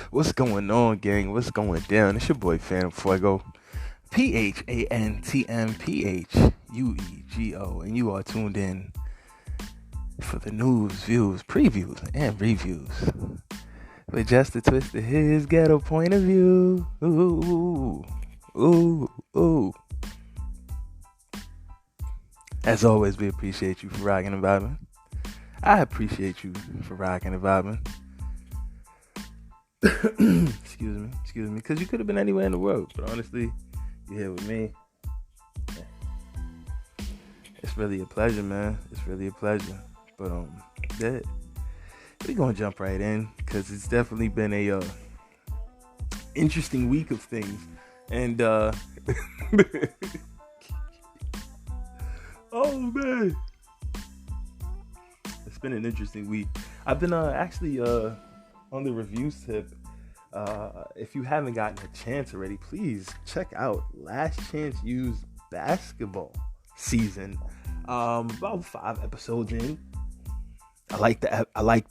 What's going on, gang? What's going down? It's your boy Phantom Fuego, PHANTMPHUEGO, and you are tuned in for the news, views, previews, and reviews with just a twist of his ghetto point of view. Ooh, ooh, ooh. As always, we appreciate you for rocking and vibing. I appreciate you for rocking and vibing. excuse me, because you could have been anywhere in the world, but honestly, you're here with me. It's really a pleasure, man. It's really a pleasure. But yeah, we're gonna jump right in because it's definitely been a interesting week of things, and oh man, it's been an interesting week. I've been actually on the reviews tip. If you haven't gotten a chance already, please check out Last Chance U's basketball season. About 5 episodes in. I like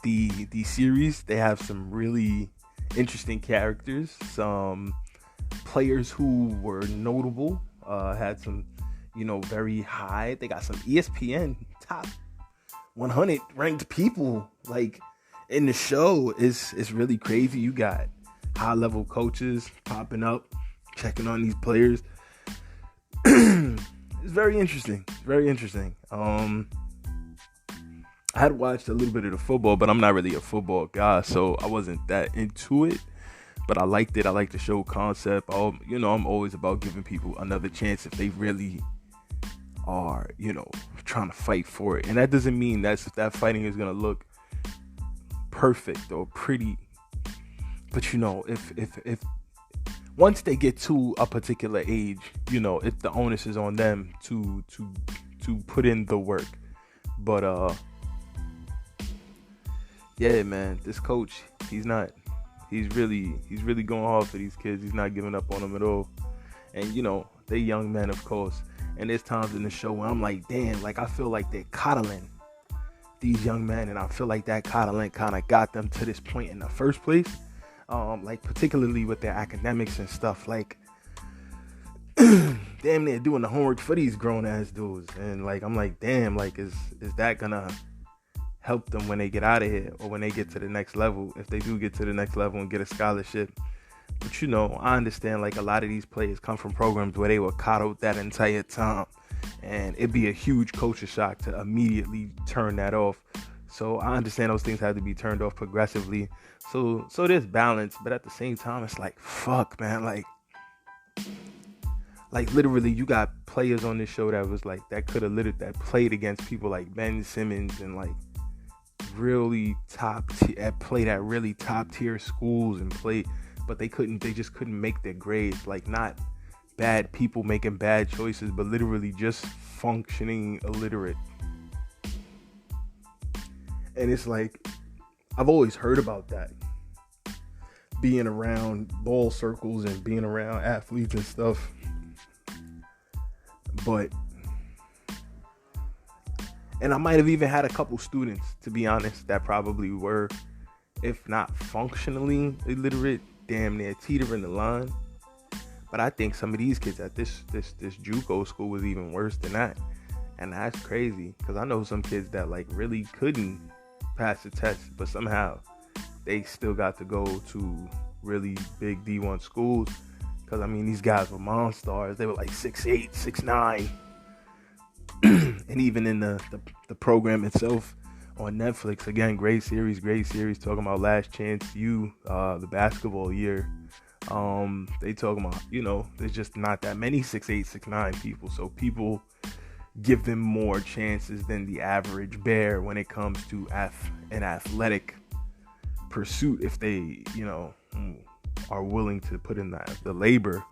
the series. They have some really interesting characters, some players who were notable, had some, very high. They got some ESPN top 100 ranked people like in the show. It's really crazy. You got high level coaches popping up, checking on these players. It's very interesting. Very interesting. I had watched a little bit of the football, but I'm not really a football guy, so I wasn't that into it. But I liked it. I like the show concept. I'm always about giving people another chance if they really are, trying to fight for it. And that doesn't mean that fighting is gonna look perfect or pretty. But if once they get to a particular age, if the onus is on them to put in the work. But yeah, man, this coach, he's really going hard for these kids. He's not giving up on them at all. And they're young men, of course. And there's times in the show where I'm like, damn, like I feel like they're coddling these young men, and I feel like that coddling kind of got them to this point in the first place. Like particularly with their academics and stuff, like damn, they're doing the homework for these grown ass dudes, and like I'm like, damn, like is that gonna help them when they get out of here or when they get to the next level, if they do get to the next level and get a scholarship? But I understand, like a lot of these players come from programs where they were coddled that entire time, and it'd be a huge culture shock to immediately turn that off. So I understand those things have to be turned off progressively. So there's balance, but at the same time, it's like, fuck, man, like literally, you got players on this show that was like that played against people like Ben Simmons and like really played at really top tier schools and played, but they just couldn't make their grades. Like, not bad people making bad choices, but literally just functioning illiterate. And it's like, I've always heard about that, being around ball circles and being around athletes and stuff. And I might have even had a couple students, to be honest, that probably were, if not functionally illiterate, damn near teetering the line. But I think some of these kids at this JUCO school was even worse than that. And that's crazy, because I know some kids that like really couldn't pass the test, but somehow they still got to go to really big D1 schools. Because, I mean, these guys were monsters. They were like 6'8", 6'9". And even in the program itself on Netflix, again, great series, talking about Last Chance U, the basketball year. They talking about, there's just not that many 6'8", 6'9" people. So people give them more chances than the average bear when it comes to an athletic pursuit, if they, are willing to put in the labor.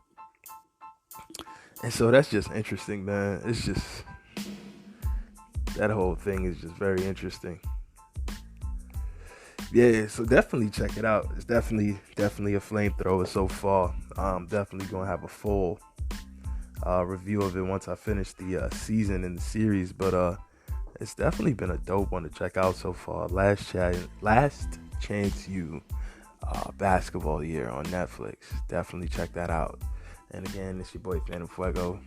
And so that's just interesting, man. It's just, that whole thing is just very interesting. Yeah, so definitely check it out. It's definitely a flamethrower so far. I'm definitely gonna have a full review of it once I finish the season and the series. But it's definitely been a dope one to check out so far. Last Chance U basketball year on Netflix. Definitely check that out. And again, it's your boy Phantom Fuego.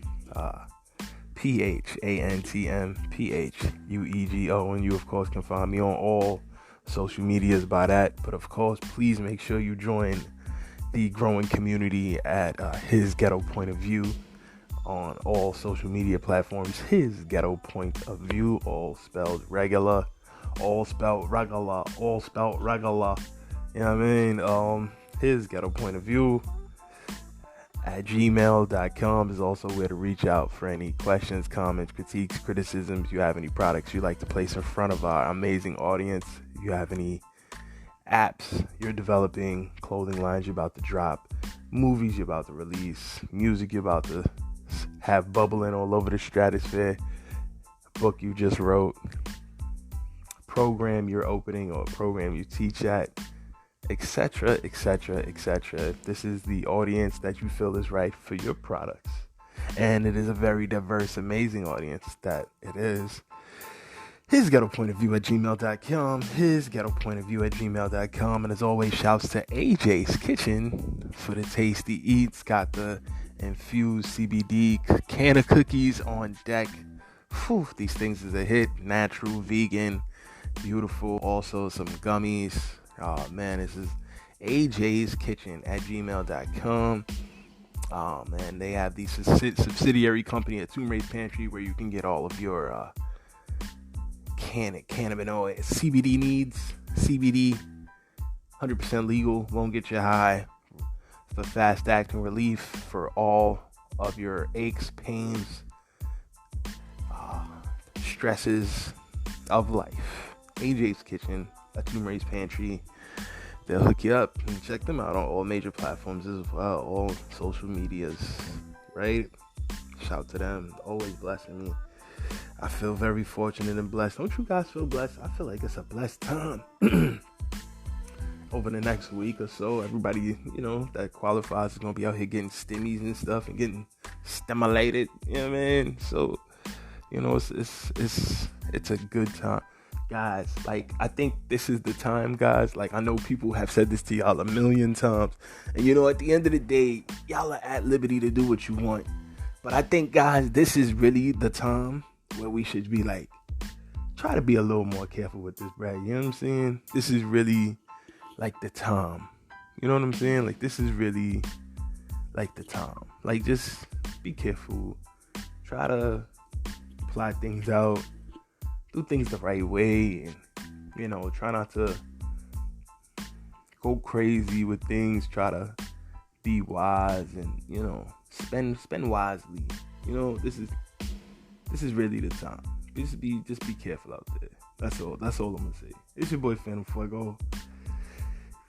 PHANTMPHUEGO, and you of course can find me on all social medias by that. But of course, please make sure you join the growing community at His Ghetto Point of View on all social media platforms. His Ghetto Point of View, all spelled regular, all spelled regular, all spelled regular. You know what I mean? His Ghetto Point of View at gmail.com is also where to reach out for any questions, comments, critiques, criticisms. If you have any products you'd like to place in front of our amazing audience, if you have any apps you're developing, clothing lines you're about to drop, movies you're about to release, music you're about to have bubbling all over the stratosphere, book you just wrote, program you're opening or program you teach at, etc., etc., etc. If this is the audience that you feel is right for your products, and it is a very diverse, amazing audience that it is, His Ghetto Point of View at gmail.com, His Ghetto Point of View at gmail.com, and as always, shouts to AJ's Kitchen for the tasty eats. Got the infused CBD can of cookies on deck. Whew, these things is a hit. Natural, vegan, beautiful. Also some gummies. Oh man, this is AJ's Kitchen at gmail.com. Oh man, they have the subsidiary company at Tomb Ray's Pantry where you can get all of your cannabinoid CBD needs. CBD, 100% legal, won't get you high. For fast acting relief for all of your aches, pains, stresses of life. AJ's Kitchen at Tomb Ray's Pantry. They'll hook you up, and check them out on all major platforms as well, all social medias, right? Shout to them, always blessing me. I feel very fortunate and blessed. Don't you guys feel blessed? I feel like it's a blessed time. Over the next week or so, everybody, that qualifies is going to be out here getting stimmies and stuff and getting stimulated. You know what I mean? So, it's a good time. Guys, like, I think this is the time, guys. Like, I know people have said this to y'all a million times. And, at the end of the day, y'all are at liberty to do what you want. But I think, guys, this is really the time where we should be, like, try to be a little more careful with this, Brad. You know what I'm saying? This is really, like, the time. You know what I'm saying? Like, this is really, like, the time. Like, just be careful. Try to plot things out. Do things the right way, and try not to go crazy with things. Try to be wise, and spend wisely. This is really the time. Just be careful out there. That's all I'm gonna say. It's your boy Phantom Fuego,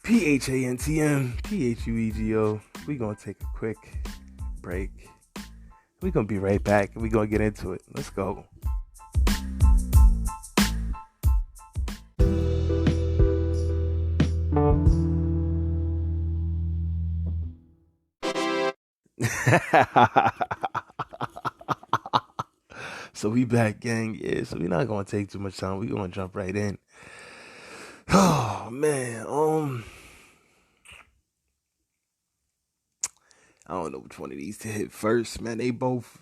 PHANTMPHUEGO. We gonna take a quick break. We gonna be right back, and we gonna get into it. Let's go. So we back, gang. Yeah, so we're not gonna take too much time. We're gonna jump right in. Oh man, I don't know which one of these to hit first, man. They both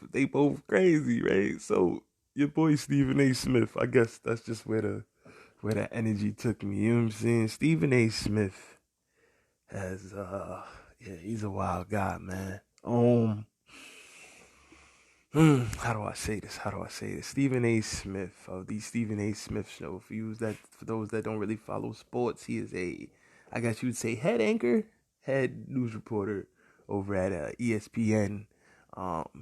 crazy, right? So your boy Stephen A. Smith, I guess that's just where the energy took me. You know what I'm saying? Stephen A. Smith has he's a wild guy, man. How do I say this? Stephen A. Smith of the Stephen A. Smith Show. For those that don't really follow sports, he is I guess you would say head news reporter over at ESPN.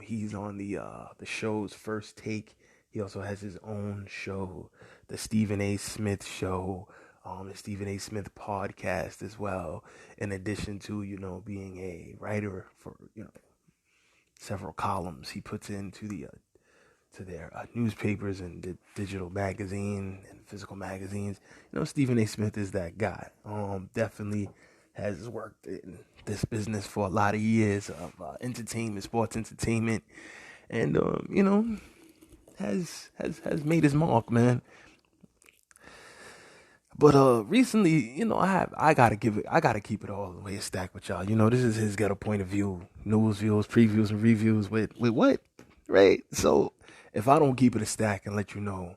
He's on the show's First Take. He also has his own show, the Stephen A. Smith Show, the Stephen A. Smith podcast as well. In addition to being a writer for several columns he puts into to their newspapers and the digital magazine and physical magazines. Stephen A. Smith is that guy. Definitely has worked in this business for a lot of years of sports entertainment, and has made his mark, man. But recently, I gotta keep it all the way stacked with y'all. This is his ghetto point of view, news, views, previews, and reviews with what, right? So if I don't keep it a stack and let you know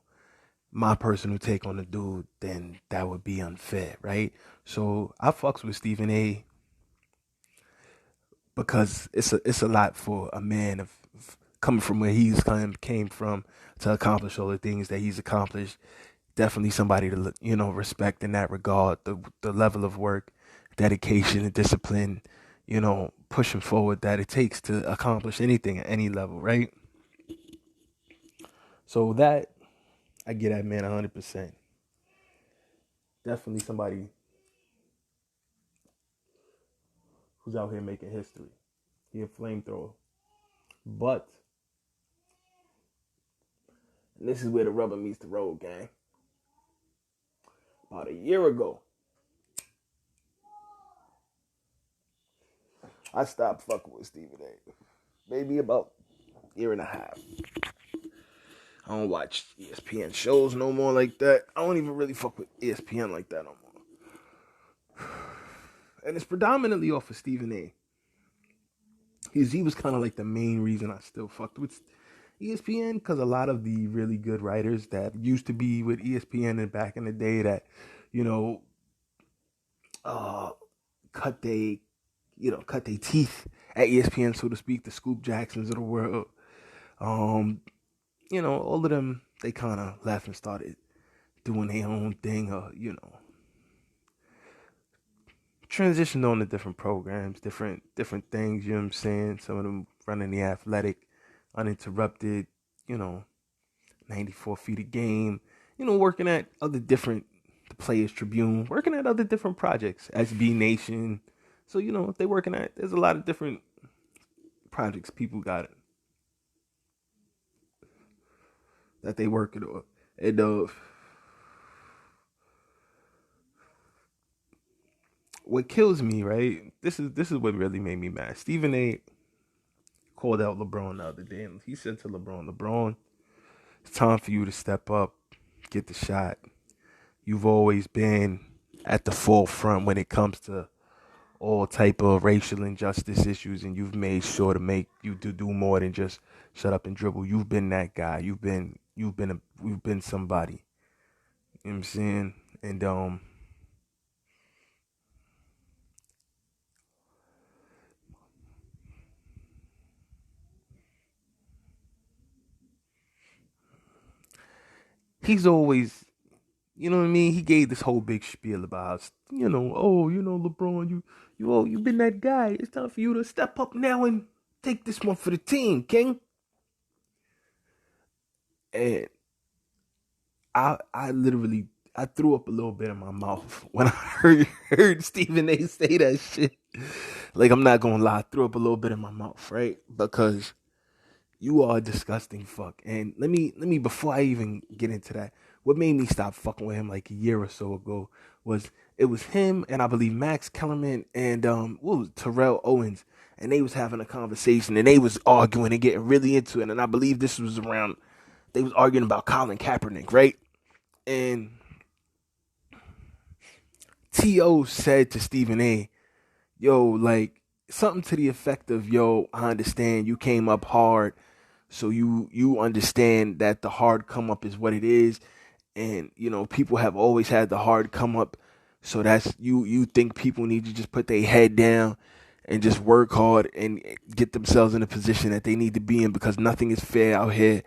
my personal take on the dude, then that would be unfair, right? So I fucks with Stephen A. because it's a lot for a man of coming from where he's came from to accomplish all the things that he's accomplished. Definitely somebody to respect in that regard. The level of work, dedication, and discipline, pushing forward that it takes to accomplish anything at any level, right? So that I get that man 100%. Definitely somebody who's out here making history. He a flamethrower, but and this is where the rubber meets the road, gang. About a year ago, I stopped fucking with Stephen A. Maybe about a year and a half. I don't watch ESPN shows no more like that. I don't even really fuck with ESPN like that no more. And it's predominantly off of Stephen A. He was kind of like the main reason I still fucked with ESPN, because a lot of the really good writers that used to be with ESPN and back in the day that, you know, cut they cut their teeth at ESPN, so to speak, the Scoop Jacksons of the world. All of them, they kind of left and started doing their own thing, or, transitioned on to different programs, different things, you know what I'm saying? Some of them running the Athletic, Uninterrupted, 94 feet a game, working at other different, the Players Tribune, working at other different projects, SB Nation. So, they working at, there's a lot of different projects people got it that they working on. And what kills me, right? This is what really made me mad. Stephen A. called out LeBron the other day, and he said to LeBron, it's time for you to step up, get the shot. You've always been at the forefront when it comes to all type of racial injustice issues, and you've made sure to make you to do more than just shut up and dribble. You've been that guy. You've been somebody. You know what I'm saying? And he's always, you know what I mean? He gave this whole big spiel about, LeBron, you've been that guy. It's time for you to step up now and take this one for the team, King. And I literally I threw up a little bit in my mouth when I heard Stephen A. say that shit. Like, I'm not gonna lie, I threw up a little bit in my mouth, right? Because you are a disgusting fuck. And let me before I even get into that, what made me stop fucking with him like a year or so ago was it was him and I believe Max Kellerman and what was Terrell Owens, and they was having a conversation and they was arguing and getting really into it. And I believe this was around, they was arguing about Colin Kaepernick, right? And T.O. said to Stephen A., yo, like something to the effect of, yo, I understand you came up hard, so you understand that the hard come up is what it is, and people have always had the hard come up, so that's you think people need to just put their head down and just work hard and get themselves in a position that they need to be in, because nothing is fair out here.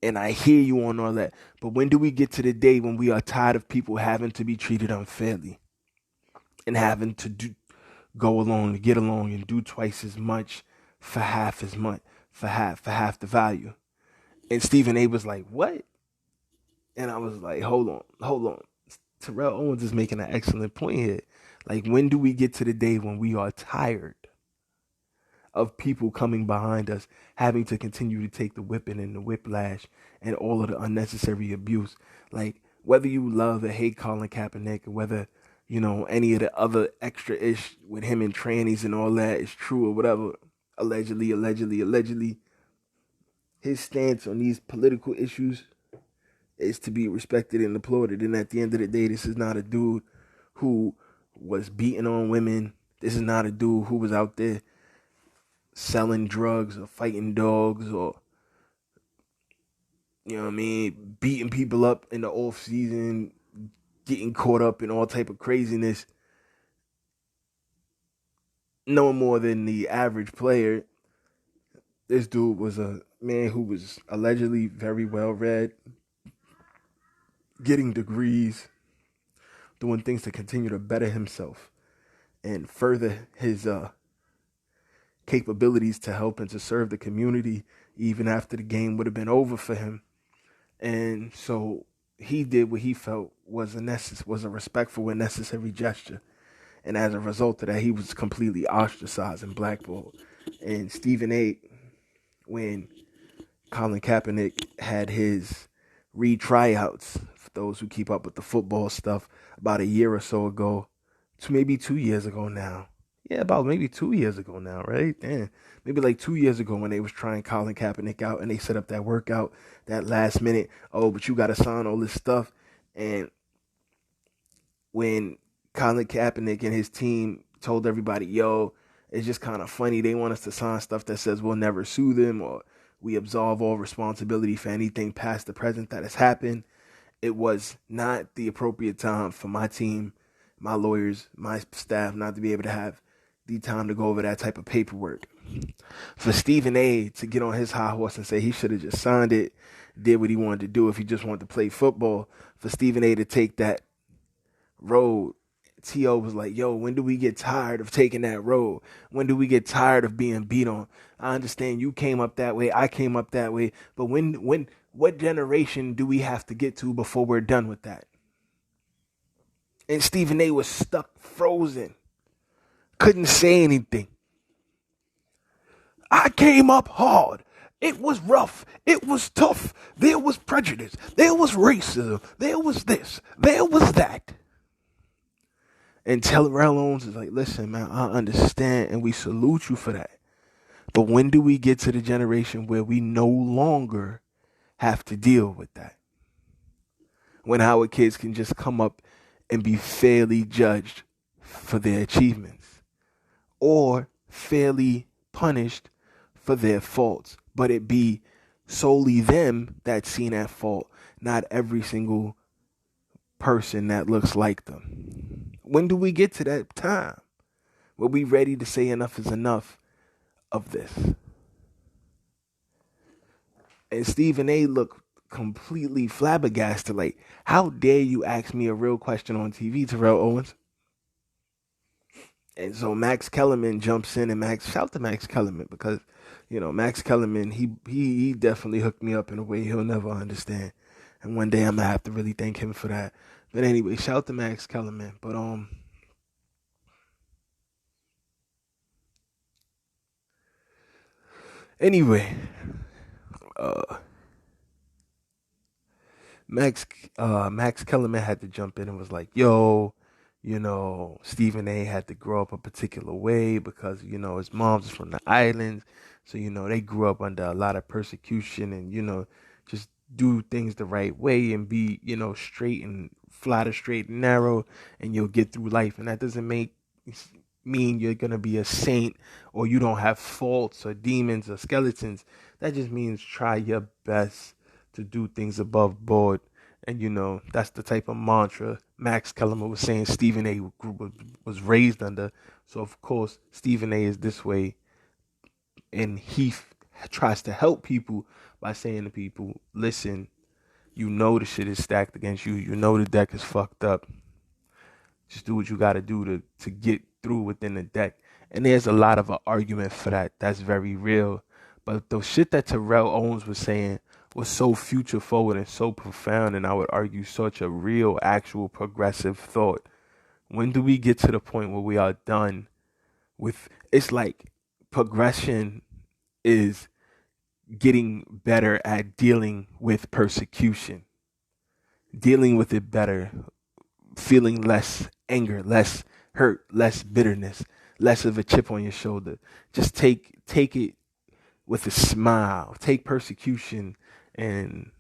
And I hear you on all that, but when do we get to the day when we are tired of people having to be treated unfairly and having to go along to get along and do twice as much for half as much, for half the value? And Stephen A. was like, what? And I was like, hold on. Terrell Owens is making an excellent point here. Like, when do we get to the day when we are tired of people coming behind us, having to continue to take the whipping and the whiplash and all of the unnecessary abuse? Like, whether you love or hate Colin Kaepernick, or whether, any of the other extra ish with him and trannies and all that is true or whatever, allegedly, his stance on these political issues is to be respected and applauded. And at the end of the day, this is not a dude who was beating on women. This is not a dude who was out there selling drugs or fighting dogs or, you know what I mean, beating people up in the off season, getting caught up in all type of craziness. No more than the average player. This dude was a man who was allegedly very well read, getting degrees, doing things to continue to better himself and further his capabilities to help and to serve the community even after the game would have been over for him. And so he did what he felt was a respectful and necessary gesture. And as a result of that, he was completely ostracized and blackballed. And Stephen A., when Colin Kaepernick had his re-tryouts, for those who keep up with the football stuff, about a year or so ago, maybe 2 years ago now. Yeah, about maybe 2 years ago now, right? Damn. Maybe like 2 years ago when they was trying Colin Kaepernick out and they set up that workout, that last minute, oh, but you got to sign all this stuff. And when Colin Kaepernick and his team told everybody, yo, it's just kind of funny. They want us to sign stuff that says we'll never sue them or we absolve all responsibility for anything past the present that has happened. It was not the appropriate time for my team, my lawyers, my staff not to be able to have the time to go over that type of paperwork. For Stephen A. to get on his high horse and say he should have just signed it, did what he wanted to do if he just wanted to play football, for Stephen A. to take that road, T.O. was like, yo, when do we get tired of taking that road? When do we get tired of being beat on? I understand you came up that way, I came up that way, but what generation do we have to get to before we're done with that? And Stephen A. was stuck, frozen, couldn't say anything. I came up hard. It was rough. It was tough. There was prejudice. There was racism. There was this. There was that. And Terrell Owens is like, listen, man, I understand and we salute you for that. But when do we get to the generation where we no longer have to deal with that? When our kids can just come up and be fairly judged for their achievements or fairly punished for their faults, but it be solely them that's seen at fault, not every single person that looks like them. When do we get to that time where we ready to say enough is enough of this? And Stephen A. looked completely flabbergasted, like, how dare you ask me a real question on TV, Terrell Owens? And so Max Kellerman jumps in, and shout to Max Kellerman, because, you know, Max Kellerman, he definitely hooked me up in a way he'll never understand. And one day I'm gonna have to really thank him for that. But anyway, shout to Max Kellerman. But anyway, Max Kellerman had to jump in and was like, yo, you know, Stephen A. had to grow up a particular way because, you know, his mom's from the islands. So, you know, they grew up under a lot of persecution and, you know, just do things the right way and be, you know, straight and fly the straight and narrow, and you'll get through life. And that doesn't mean you're going to be a saint or you don't have faults or demons or skeletons. That just means try your best to do things above board. And, you know, that's the type of mantra Max Kellerman was saying Stephen A. was raised under. So, of course, Stephen A. is this way. And he tries to help people by saying to people, listen, you know the shit is stacked against you. You know the deck is fucked up. Just do what you got to do to get through within the deck. And there's a lot of an argument for that. That's very real. But the shit that Terrell Owens was saying was so future forward and so profound, and I would argue such a real, actual progressive thought. When do we get to the point where we are done with, it's like progression is getting better at dealing with persecution, dealing with it better, feeling less anger, less hurt, less bitterness, less of a chip on your shoulder. Just take it with a smile. Take persecution and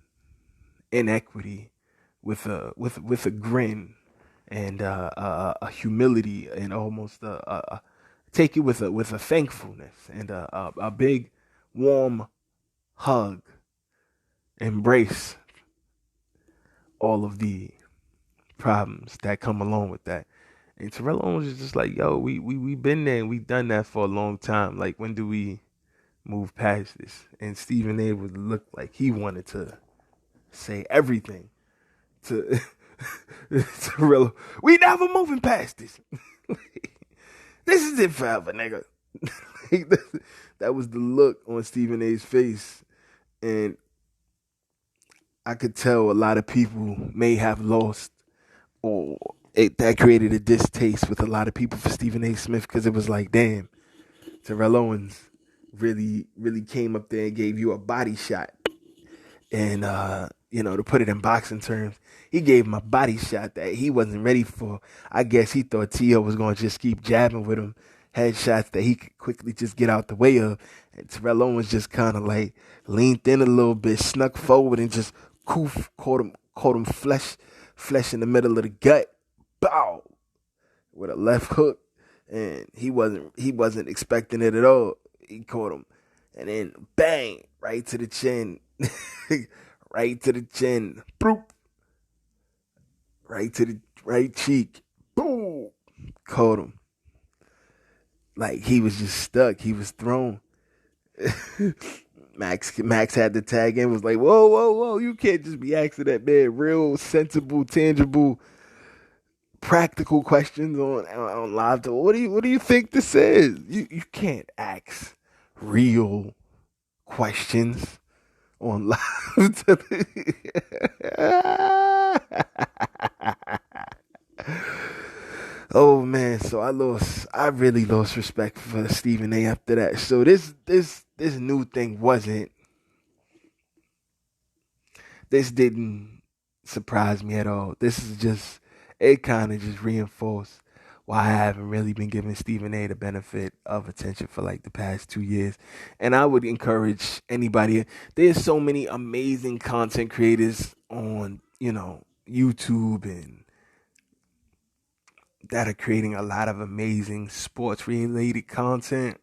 inequity with a grin and a humility and almost take it with a thankfulness and a big warm hug, embrace all of the problems that come along with that. And Terrell Owens is just like, yo, we been there and we done that for a long time. Like, when do we move past this? And Stephen A would look like he wanted to say everything to Terrell. We never moving past this. This is it forever, nigga. That was the look on Stephen A's face. And I could tell a lot of people may have lost, or that created a distaste with a lot of people for Stephen A. Smith, because it was like, damn, Terrell Owens really came up there and gave you a body shot. And, to put it in boxing terms, he gave him a body shot that he wasn't ready for. I guess he thought T.O. was going to just keep jabbing with him, headshots that he could quickly just get out the way of. And Terrell Owens just kind of like leaned in a little bit, snuck forward, and just caught him flesh in the middle of the gut. Bow! With a left hook. And he wasn't expecting it at all. He caught him. And then bang! Right to the chin. Right to the chin. Boop. Right to the right cheek. Boom. Caught him. Like, he was just stuck. He was thrown. Max had to tag in, was like, whoa. You can't just be asking that man real, sensible, tangible, practical questions on live. What do you think this is? You can't ask real questions on live. Oh man, so I really lost respect for Stephen A after that. So this new thing this didn't surprise me at all. It kind of just reinforced why I haven't really been giving Stephen A the benefit of attention for like the past 2 years. And I would encourage anybody. There's so many amazing content creators on, YouTube and that are creating a lot of amazing sports related content.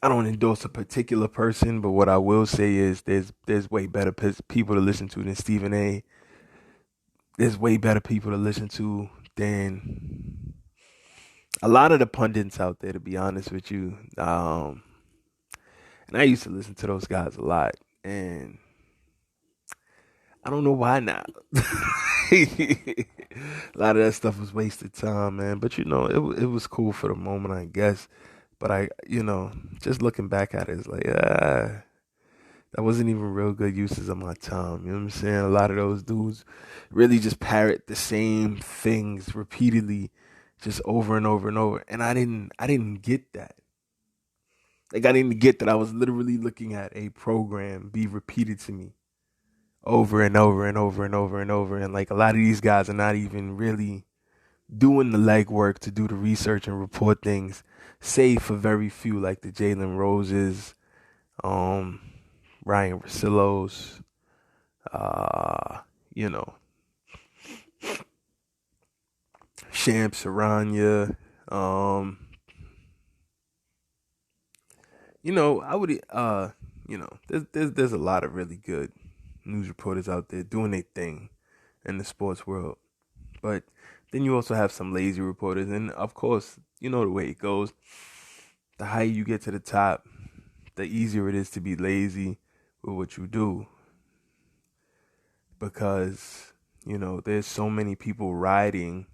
I don't endorse a particular person, but what I will say is there's way better people to listen to than Stephen A. There's way better people to listen to than a lot of the pundits out there, to be honest with you. And I used to listen to those guys a lot, and I don't know why not. A lot of that stuff was wasted time, man. But it was cool for the moment, I guess. But just looking back at it, it's like, that wasn't even real good uses of my time. You know what I'm saying? A lot of those dudes really just parrot the same things repeatedly, just over and over and over. And I didn't get that. Like, I didn't get that I was literally looking at a program be repeated to me over and over and over and over and over. And like, a lot of these guys are not even really doing the legwork to do the research and report things, save for very few, like the Jalen Roses, Ryan Russillos, Sham Saranya. I would, there's a lot of really good news reporters out there doing their thing in the sports world. But then you also have some lazy reporters. And of course, you know the way it goes. The higher you get to the top, the easier it is to be lazy with what you do. Because, there's so many people riding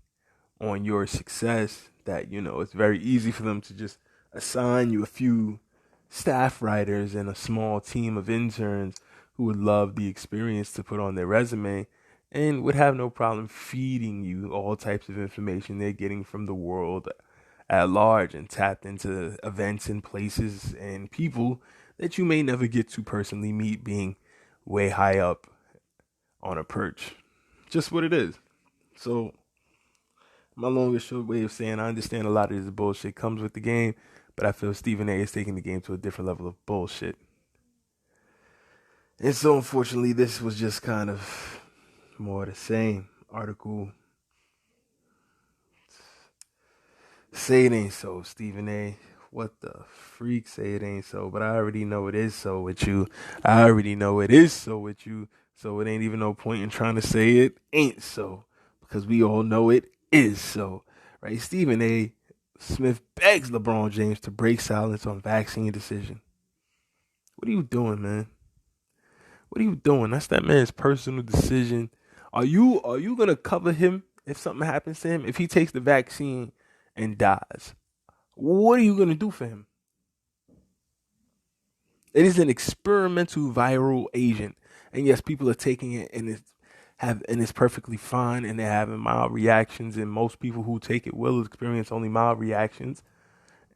on your success that, it's very easy for them to just assign you a few staff writers and a small team of interns who would love the experience to put on their resume and would have no problem feeding you all types of information they're getting from the world at large and tapped into events and places and people that you may never get to personally meet, being way high up on a perch. Just what it is. So my long and short way of saying, I understand a lot of this bullshit comes with the game, but I feel Stephen A is taking the game to a different level of bullshit. And so, unfortunately, this was just kind of more the same article. Say it ain't so, Stephen A. What the freak? Say it ain't so, but I already know it is so with you. I already know it is so with you. So it ain't even no point in trying to say it ain't so, because we all know it is so, right? Stephen A. Smith begs LeBron James to break silence on vaccine decision. What are you doing, man? What are you doing? That's that man's personal decision. Are you gonna cover him if something happens to him? If he takes the vaccine and dies, what are you gonna do for him? It is an experimental viral agent, and yes, people are taking it and it's perfectly fine, and they're having mild reactions, and most people who take it will experience only mild reactions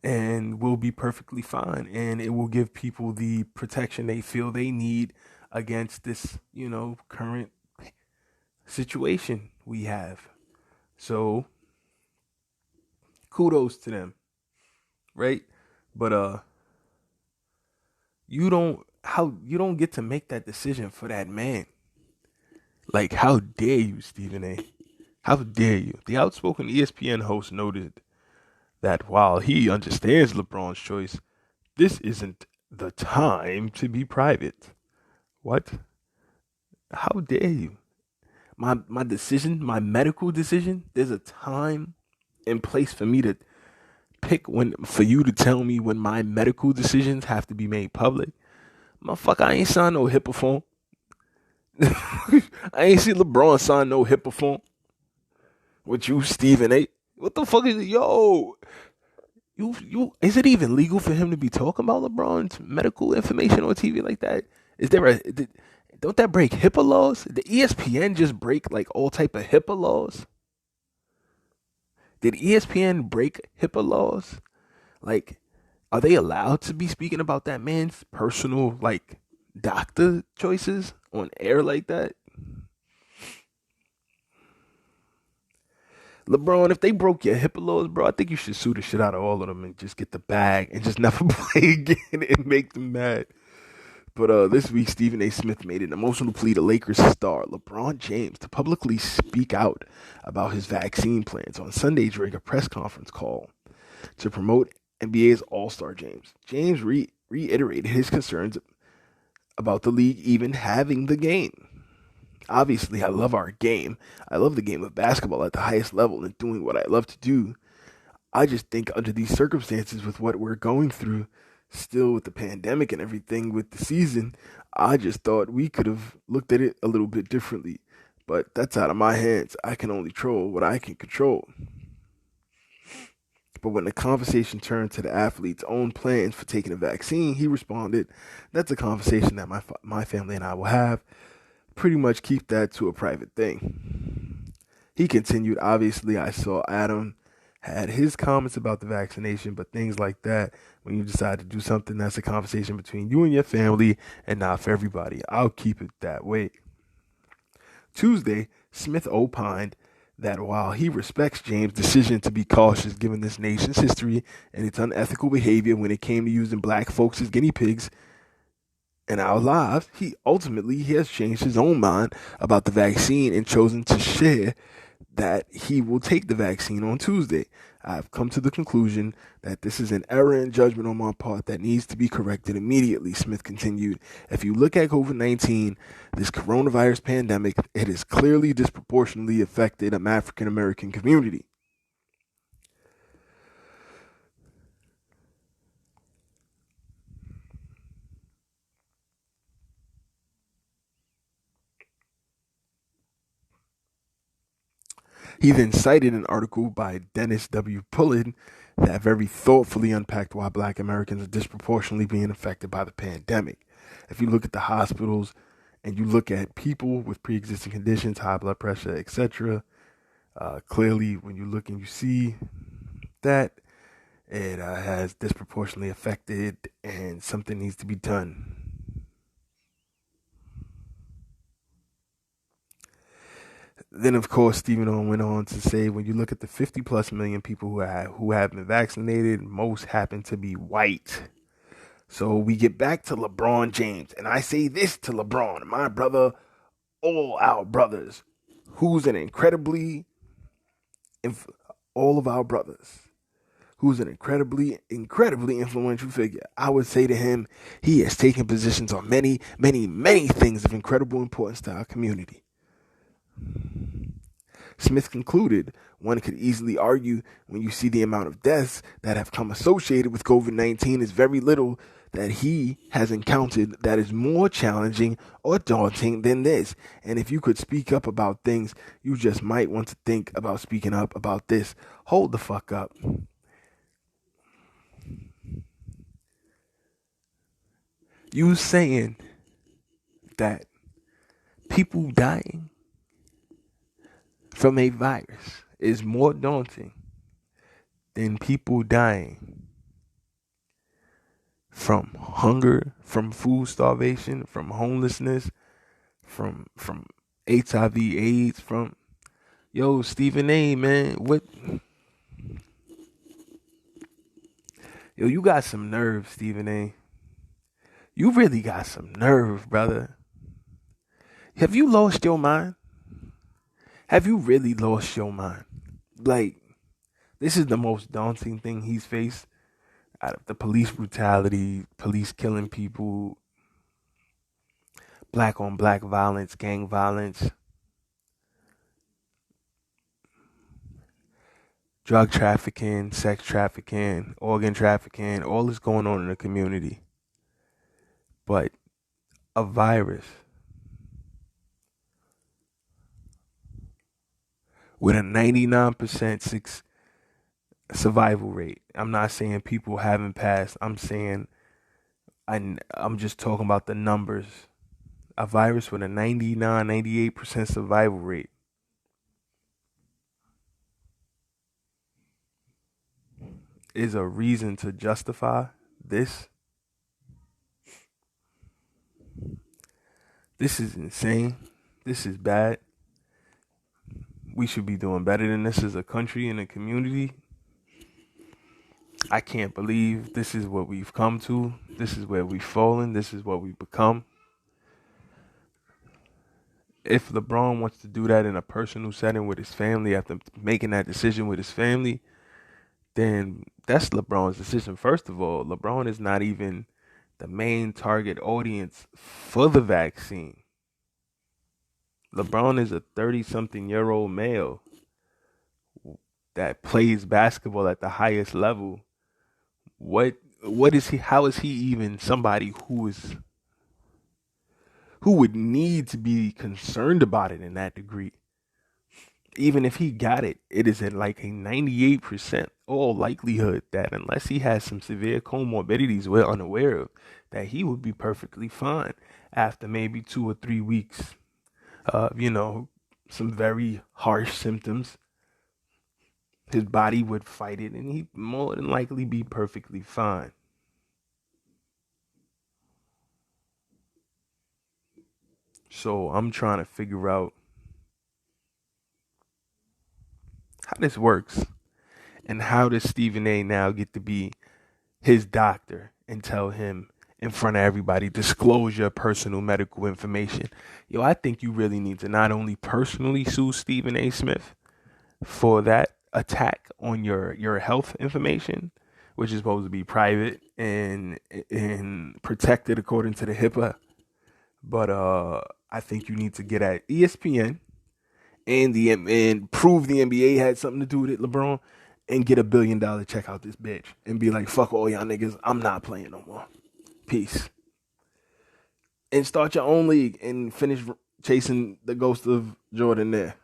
and will be perfectly fine, and it will give people the protection they feel they need against this, current situation we have. So kudos to them, right? But you don't get to make that decision for that man. Like, how dare you, Stephen A? How dare you? The outspoken ESPN host noted that while he understands LeBron's choice, this isn't the time to be private. What? How dare you? My decision, my medical decision, there's a time and place for me to pick for you to tell me when my medical decisions have to be made public. Motherfucker, I ain't signed no HIPAA form. I ain't see LeBron sign no HIPAA form. With you, Stephen A. What the fuck is it? Yo, is it even legal for him to be talking about LeBron's medical information on TV like that? Don't that break HIPAA laws? Did ESPN just break like all type of HIPAA laws? Did ESPN break HIPAA laws? Like, are they allowed to be speaking about that man's personal like doctor choices on air like that? LeBron, if they broke your HIPAA laws, bro, I think you should sue the shit out of all of them and just get the bag and just never play again and make them mad. But this week, Stephen A. Smith made an emotional plea to Lakers star LeBron James to publicly speak out about his vaccine plans on Sunday during a press conference call to promote NBA's All-Star James. James reiterated his concerns about the league even having the game. Obviously, I love our game. I love the game of basketball at the highest level and doing what I love to do. I just think under these circumstances with what we're going through, still with the pandemic and everything with the season, I just thought we could have looked at it a little bit differently. But that's out of my hands. I can only control what I can control. But when the conversation turned to the athlete's own plans for taking a vaccine, he responded, "That's a conversation that my family and I will have. Pretty much keep that to a private thing." He continued, "Obviously, I saw Adam had his comments about the vaccination, but things like that, when you decide to do something, that's a conversation between you and your family and not for everybody. I'll keep it that way." Tuesday, Smith opined that while he respects James' decision to be cautious given this nation's history and its unethical behavior when it came to using black folks as guinea pigs in our lives, he has changed his own mind about the vaccine and chosen to share that he will take the vaccine on Tuesday. "I've come to the conclusion that this is an error in judgment on my part that needs to be corrected immediately," Smith continued. "If you look at COVID-19, this coronavirus pandemic, it has clearly disproportionately affected an African American community. He then cited an article by Dennis W. Pullen that very thoughtfully unpacked why black Americans are disproportionately being affected by the pandemic. If you look at the hospitals and you look at people with pre-existing conditions, high blood pressure, etc., clearly when you look and you see that it has disproportionately affected and something needs to be done. Then, of course, Stephen O went on to say, when you look at the 50 plus million people who have been vaccinated, most happen to be white. So we get back to LeBron James, and I say this to LeBron, my brother, all our brothers, who's an incredibly, all of our brothers, who's an incredibly influential figure. I would say to him, he has taken positions on many things of incredible importance to our community. Smith concluded, one could easily argue when you see the amount of deaths that have come associated with COVID-19 is very little that he has encountered that is more challenging or daunting than this. And if you could speak up about things, you just might want to think about speaking up about this. Hold the fuck up. You saying that people dying from a virus is more daunting than people dying from hunger, from food starvation, from homelessness, from HIV/AIDS, from Stephen A, man, what? You got some nerve, Stephen A. You really got some nerve, brother. Have you lost your mind? Have you really lost your mind? Like, this is the most daunting thing he's faced out of the police brutality, police killing people, black on black violence, gang violence, drug trafficking, sex trafficking, organ trafficking, all is going on in the community. But a virus with a 99% survival rate. I'm not saying people haven't passed. I'm saying I'm just talking about the numbers. A virus with a 98% survival rate. Is a reason to justify this. This is insane. This is bad. We should be doing better than this as a country and a community. I can't believe this is what we've come to. This is where we've fallen. This is what we've become. If LeBron wants to do that in a personal setting with his family after making that decision with his family, then that's LeBron's decision. First of all, LeBron is not even the main target audience for the vaccine. LeBron is a 30-something-year-old male that plays basketball at the highest level. What is he? How is he even somebody who would need to be concerned about it in that degree? Even if he got it, it is at like a 98% all likelihood that unless he has some severe comorbidities we're unaware of, that he would be perfectly fine after maybe 2 or 3 weeks of, some very harsh symptoms. His body would fight it and he'd more than likely be perfectly fine. So I'm trying to figure out how this works. And how does Stephen A now get to be his doctor and tell him in front of everybody, disclose your personal medical information? I think you really need to not only personally sue Stephen A. Smith for that attack on your health information, which is supposed to be private and protected according to the HIPAA, but I think you need to get at ESPN and prove the NBA had something to do with it, LeBron, and get $1 billion check out this bitch and be like, fuck all y'all niggas, I'm not playing no more. Peace. And start your own league and finish chasing the ghost of Jordan there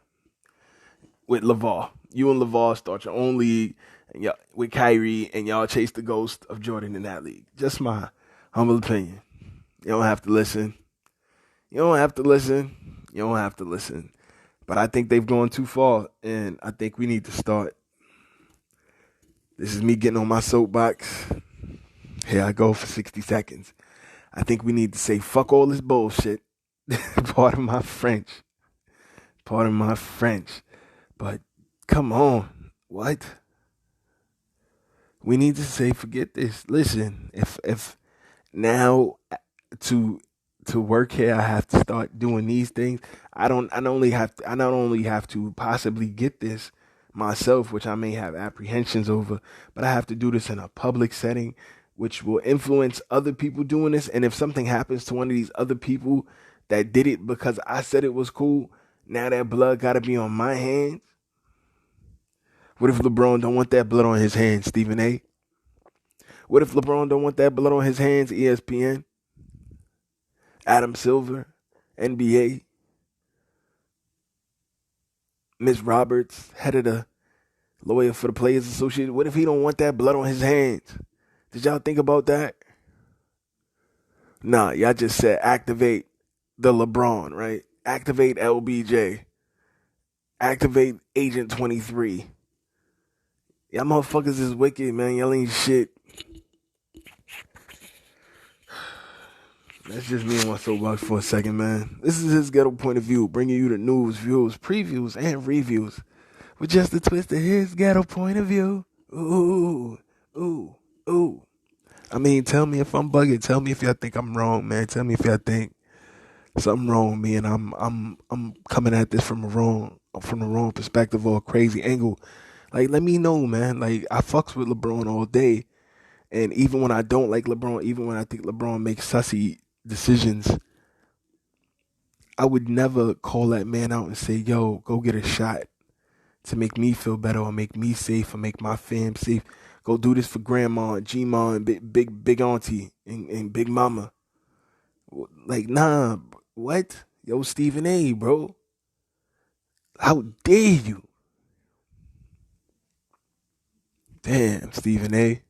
with LeVar. You and LeVar start your own league and with Kyrie, and y'all chase the ghost of Jordan in that league. Just my humble opinion. You don't have to listen. But I think they've gone too far, and I think we need to start. This is me getting on my soapbox. Here I go for 60 seconds. I think we need to say, fuck all this bullshit. Pardon my French. But come on. What? We need to say, forget this. Listen, if Now to work here, I have to start doing these things. I not only have to possibly get this myself, which I may have apprehensions over, but I have to do this in a public setting, which will influence other people doing this. And if something happens to one of these other people that did it because I said it was cool, now that blood got to be on my hands. What if LeBron don't want that blood on his hands, Stephen A? What if LeBron don't want that blood on his hands, ESPN? Adam Silver, NBA, Miss Roberts, head of the lawyer for the Players Association. What if he don't want that blood on his hands? Did y'all think about that? Nah, y'all just said activate the LeBron, right? Activate LBJ. Activate Agent 23. Y'all motherfuckers is wicked, man. Y'all ain't shit. That's just me and my soapbox for a second, man. This is his ghetto point of view, bringing you the news, views, previews, and reviews with just a twist of his ghetto point of view. Ooh, ooh, ooh. I mean, tell me if I'm bugging. Tell me if y'all think I'm wrong, man. Tell me if y'all think something wrong with me and I'm coming at this from the wrong perspective or a crazy angle. Like, let me know, man. Like, I fucks with LeBron all day. And even when I don't like LeBron, even when I think LeBron makes sussy decisions, I would never call that man out and say, yo, go get a shot to make me feel better or make me safe or make my fam safe. Go do this for grandma and G-ma and big auntie and big mama. Like, nah, what? Yo, Stephen A, bro. How dare you? Damn, Stephen A.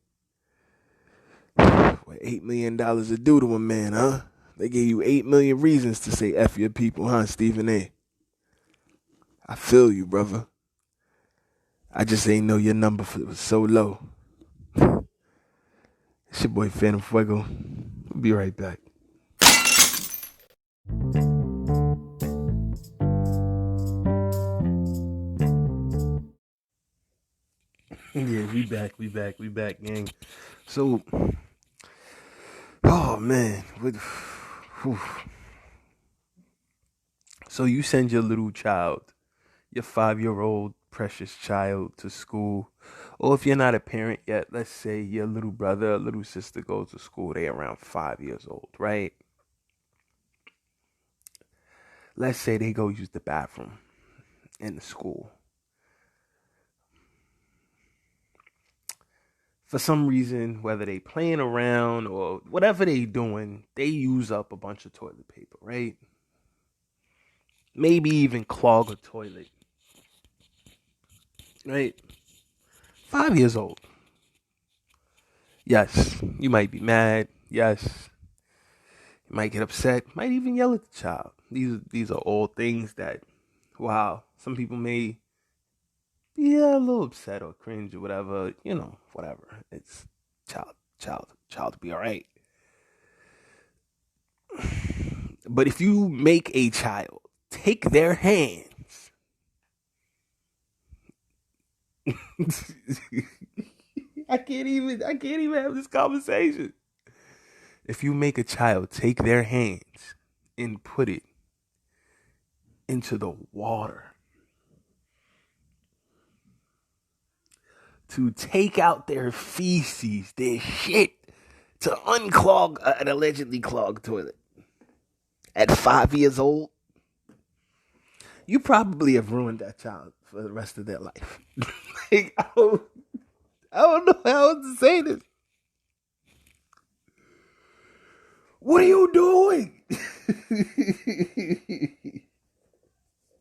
What, $8 million to do to a man, huh? They gave you 8 million reasons to say F your people, huh, Stephen A? I feel you, brother. I just ain't know your number was so low. It's your boy Phantom Fuego. We'll be right back. Yeah, we back, gang. So, oh man, so you send your little child, your 5-year-old precious child, to school, or if you're not a parent yet, let's say your little brother or little sister goes to school. They around 5 years old, right? Let's say they go use the bathroom in the school. For some reason, whether they playing around or whatever they doing, they use up a bunch of toilet paper, right? Maybe even clog a toilet, right? 5 years old. Yes, you might be mad. Yes, you might get upset. Might even yell at the child. These are all things that, wow, some people may be a little upset or cringe or whatever. Whatever. It's child to be all right. But if you make a child take their hands, I can't even have this conversation. If you make a child take their hands and put it into the water to take out their feces, their shit, to unclog an allegedly clogged toilet at 5 years old, you probably have ruined that child for the rest of their life. Like, I don't know how else to say this. What are you doing?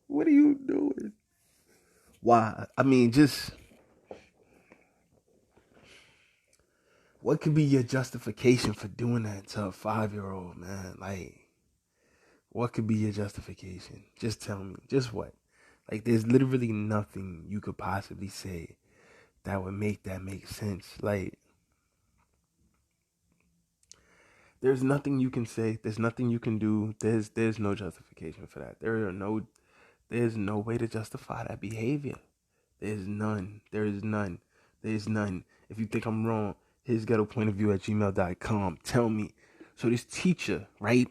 What are you doing? Why? I mean, just what could be your justification for doing that to a 5-year-old, man? Like, what could be your justification? Just tell me. Just what? Like, there's literally nothing you could possibly say that would make that make sense. Like, there's nothing you can say. There's nothing you can do. There's no justification for that. There's no way to justify that behavior. There's none. There is none. There's none. If you think I'm wrong, his ghetto point of view at gmail.com. Tell me So this teacher, right?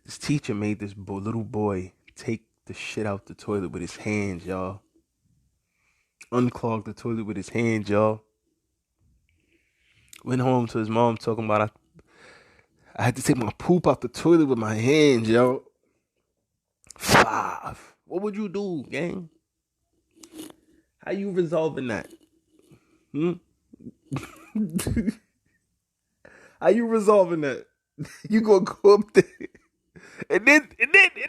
This teacher made this little boy take the shit out the toilet with his hands, y'all. Unclogged the toilet with his hands, y'all. Went home to his mom talking about I had to take my poop out the toilet with my hands, yo. 5. What would you do, gang? How you resolving that? How you resolving that? You gonna go up there and then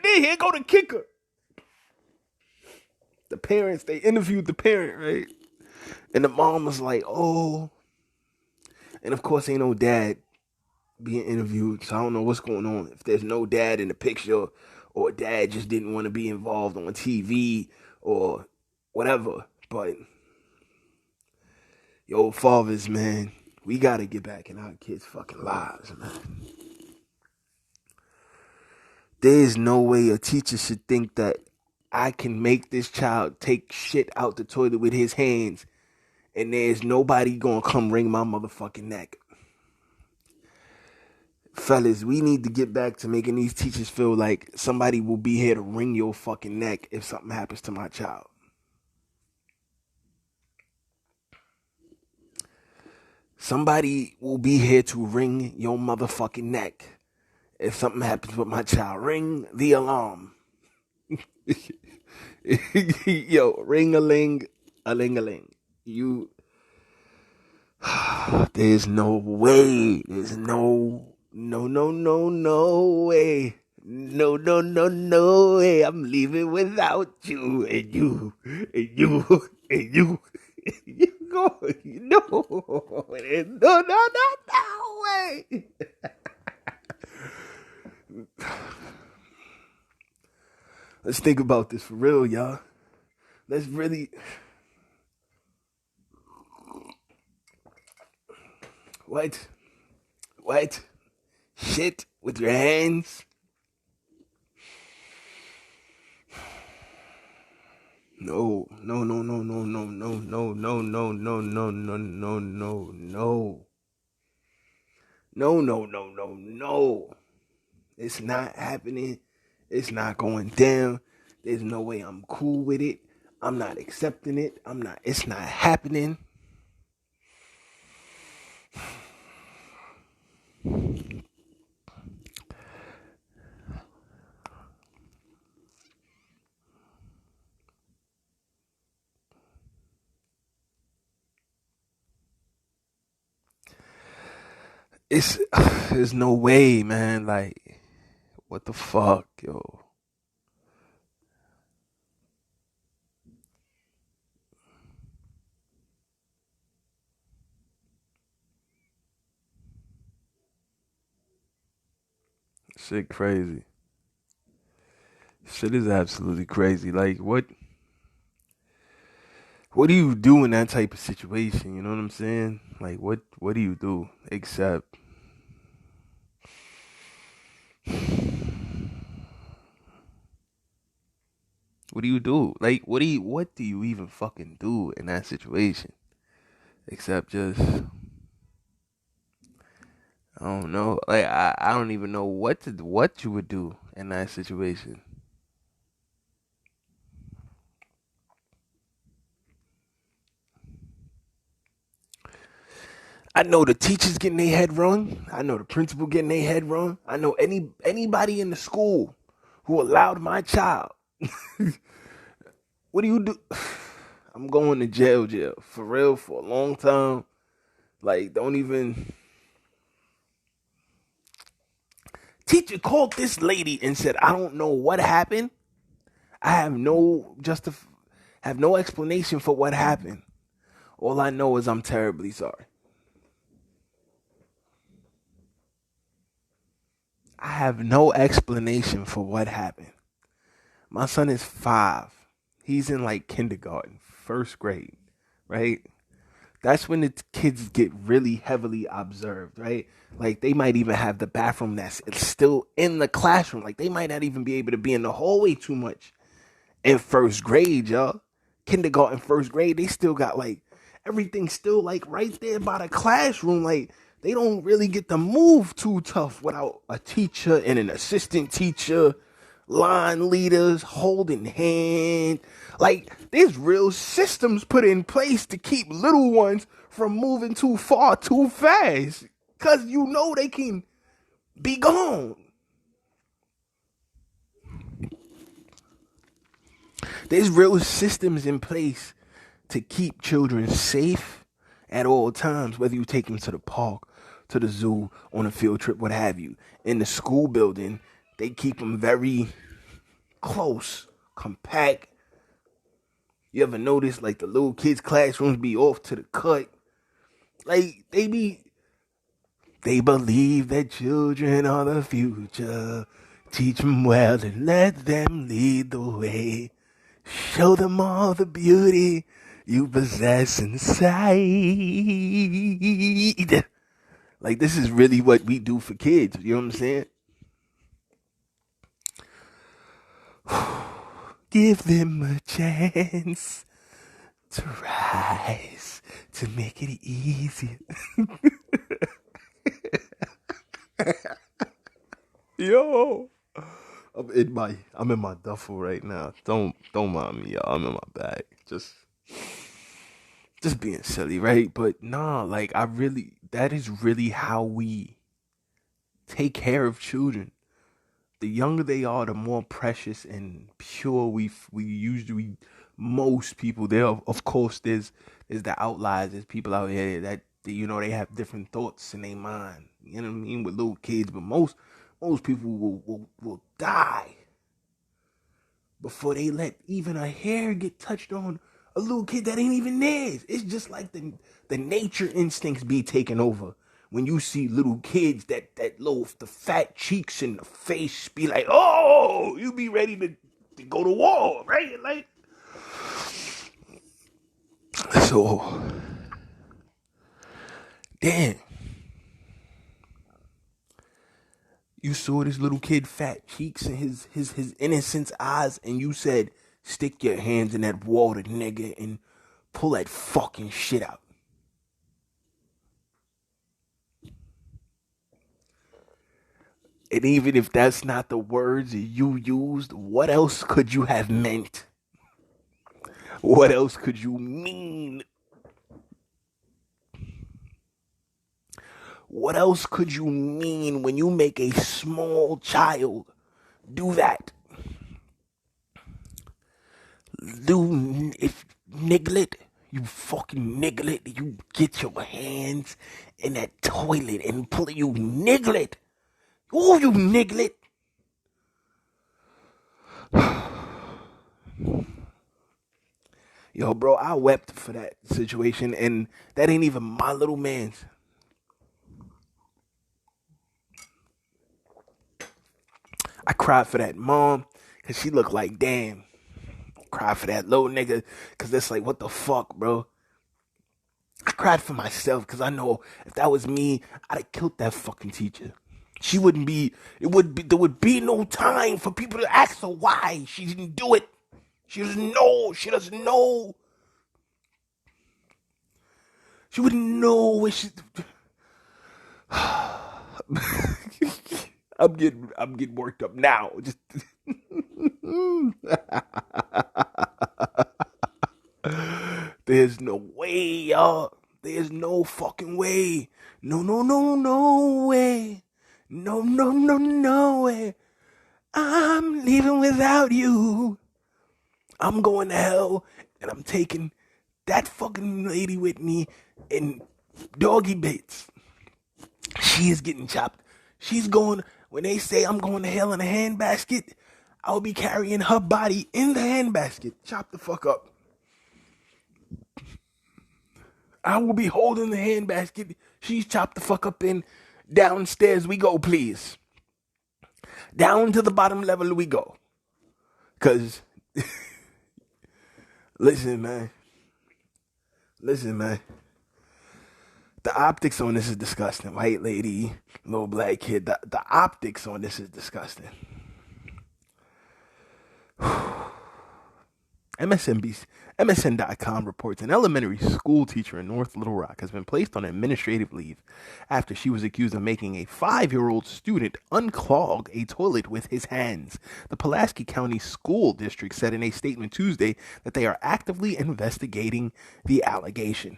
here go the kicker. The parents, they interviewed the parent, right? And the mom was like, oh. And of course ain't no dad being interviewed, so I don't know what's going on. If there's no dad in the picture, or dad just didn't want to be involved on TV, or whatever. But, yo, fathers, man, we gotta get back in our kids' fucking lives, man. There's no way a teacher should think that I can make this child take shit out the toilet with his hands, and there's nobody gonna come wring my motherfucking neck. Fellas, we need to get back to making these teachers feel like somebody will be here to wring your fucking neck if something happens to my child. Somebody will be here to wring your motherfucking neck if something happens with my child. Ring the alarm. Yo, ring-a-ling, a-ling-a-ling. There's no way. There's no way. No way. I'm leaving without you. And you. You go. No. No way. Let's think about this for real, y'all. Let's really... What? Shit with your hands? No. No. It's not happening. It's not going down. There's no way I'm cool with it. I'm not accepting it. It's not happening. There's no way, man. Like, what the fuck, yo? Shit crazy. Shit is absolutely crazy. Like, what do you do in that type of situation? You know what I'm saying? Like, what do you do except what do you do? Like, what do you even fucking do in that situation? Except just, I don't know. Like, I don't even know what you would do in that situation. I know the teachers getting their head wrong. I know the principal getting their head wrong. I know anybody in the school who allowed my child. What do you do? I'm going to jail for real for a long time. Like, don't even. Teacher called this lady and said, I don't know what happened. I have no explanation for what happened. All I know is I'm terribly sorry. I have no explanation for what happened. My son is 5. He's in like kindergarten, 1st grade, right? That's when the kids get really heavily observed, right? Like, they might even have the bathroom that's still in the classroom. Like, they might not even be able to be in the hallway too much. In 1st grade, y'all. Kindergarten, 1st grade, they still got, like, everything still, like, right there by the classroom. Like, they don't really get to move too tough without a teacher and an assistant teacher, line leaders holding hand. Like, there's real systems put in place to keep little ones from moving too far too fast, because you know they can be gone. There's real systems in place to keep children safe at all times, whether you take them to the park, to the zoo, on a field trip, what have you. In the school building, they keep them very close, compact. You ever notice, like, the little kids' classrooms be off to the cut? Like, they believe that children are the future. Teach them well and let them lead the way. Show them all the beauty you possess inside. Like, this is really what we do for kids. You know what I'm saying? Give them a chance to rise, to make it easier. Yo, I'm in my duffel right now. Don't mind me, y'all. I'm in my bag. Just being silly, right? But nah, like, that is really how we take care of children. The younger they are, the more precious and pure we usually, most people there. Of course, there's the outliers. There's people out here that, you know, they have different thoughts in their mind. You know what I mean, with little kids. But most people will die before they let even a hair get touched on a little kid that ain't even theirs. It's just like the nature instincts be taking over. When you see little kids, the fat cheeks and the face be like, oh, you be ready to go to war, right? Like, so, damn. You saw this little kid, fat cheeks and his innocent eyes, and you said, stick your hands in that water, nigga, and pull that fucking shit out. And even if that's not the words you used, what else could you have meant? What else could you mean? What else could you mean when you make a small child do that? Niglet, you fucking niglet, you get your hands in that toilet and pull, you niglet. Oh, you niglet. Yo, bro, I wept for that situation, and that ain't even my little man's. I cried for that mom, because she looked like, damn. Cried for that little nigga, because it's like, what the fuck, bro? I cried for myself, because I know if that was me, I'd have killed that fucking teacher. There would be no time for people to ask her why she didn't do it. She doesn't know. She wouldn't know what she. I'm getting worked up now. Just there's no way, y'all. There's no fucking way. No way. No way. I'm leaving without you. I'm going to hell, and I'm taking that fucking lady with me in doggy bits. She is getting chopped. She's going, when they say I'm going to hell in a handbasket, I'll be carrying her body in the handbasket. Chop the fuck up. I will be holding the handbasket. She's chopped the fuck up in. Downstairs we go, please. Down to the bottom level we go. Because, listen, man. The optics on this is disgusting. White lady, little black kid. The optics on this is disgusting. MSN.com reports an elementary school teacher in North Little Rock has been placed on administrative leave after she was accused of making a 5-year-old student unclog a toilet with his hands. The Pulaski County School District said in a statement Tuesday that they are actively investigating the allegation.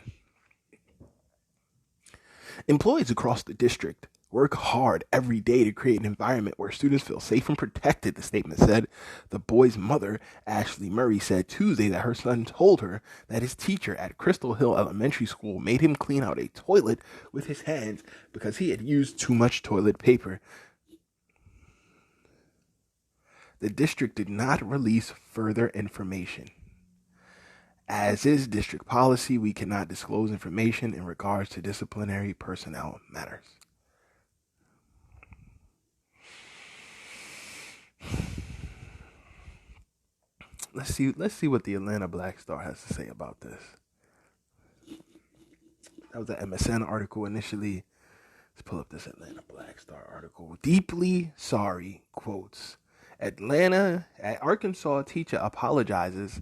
Employees across the district work hard every day to create an environment where students feel safe and protected, the statement said. The boy's mother, Ashley Murray, said Tuesday that her son told her that his teacher at Crystal Hill Elementary School made him clean out a toilet with his hands because he had used too much toilet paper. The district did not release further information. As is district policy, we cannot disclose information in regards to disciplinary personnel matters. Let's see what the Atlanta Black Star has to say about this. That was an MSN article initially. Let's pull up this Atlanta Black Star article. Deeply sorry, quotes. Arkansas teacher apologizes,